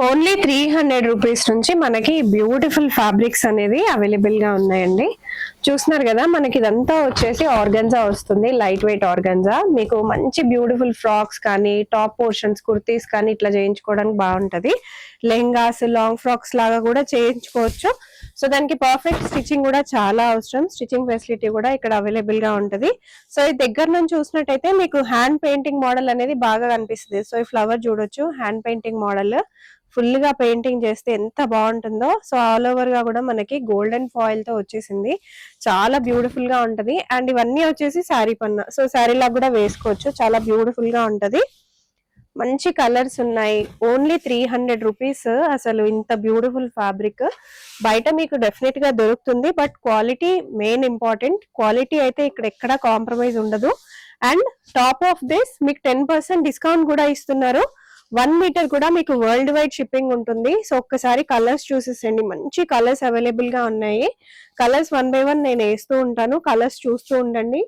Only 300 rupees నుంచి మనకి beautiful fabrics అనేది అవైలబుల్ గా ఉన్నాయండి. చూస్తున్నారు కదా, మనకి ఇదంతా వచ్చేసి ఆర్గన్జా వస్తుంది, లైట్ వెయిట్ ఆర్గన్జా. మీకు మంచి బ్యూటిఫుల్ ఫ్రాక్స్ కానీ, టాప్ పోర్షన్స్, కుర్తీస్ కానీ ఇట్లా చేయించుకోవడానికి బాగుంటది. లెహంగాస్, లాంగ్ ఫ్రాక్స్ లాగా కూడా చేయించుకోవచ్చు. సో దానికి పర్ఫెక్ట్ స్టిచ్చింగ్ కూడా చాలా అవసరం. స్టిచ్చింగ్ ఫెసిలిటీ కూడా ఇక్కడ అవైలబుల్ గా ఉంటది. సో ఈ దగ్గర నుంచి చూసినట్టయితే మీకు హ్యాండ్ పెయింటింగ్ మోడల్ అనేది బాగా కనిపిస్తుంది. సో ఈ ఫ్లవర్ చూడొచ్చు, హ్యాండ్ పెయింటింగ్ మోడల్. ఫుల్ గా పెయింటింగ్ చేస్తే ఎంత బాగుంటుందో. సో ఆల్ ఓవర్ గా కూడా మనకి గోల్డెన్ ఫాయిల్ తో వచ్చేసింది. చాలా బ్యూటిఫుల్ గా ఉంటది. అండ్ ఇవన్నీ వచ్చేసి శారీ పన్నా, సో శారీ లాగా కూడా వేసుకోవచ్చు. చాలా బ్యూటిఫుల్ గా ఉంటది. మంచి కలర్స్ ఉన్నాయి. Only 300 rupees. అసలు ఇంత బ్యూటిఫుల్ ఫ్యాబ్రిక్ బయట మీకు డెఫినెట్ గా దొరుకుతుంది, but quality main important. Quality అయితే ఇక్కడ ఎక్కడ కాంప్రమైజ్ ఉండదు. అండ్ టాప్ ఆఫ్ దిస్ మీకు 10% డిస్కౌంట్ కూడా ఇస్తున్నారు. 1 మీటర్ కూడా మీకు వరల్డ్ వైడ్ షిప్పింగ్ ఉంటుంది. సో ఒక్కసారి కలర్స్ చూసేసండి, మంచి కలర్స్ అవైలబుల్ గా ఉన్నాయి. కలర్స్ 1 by 1 నేను వేస్తూ ఉంటాను, కలర్స్ చూస్తూ ఉండండి.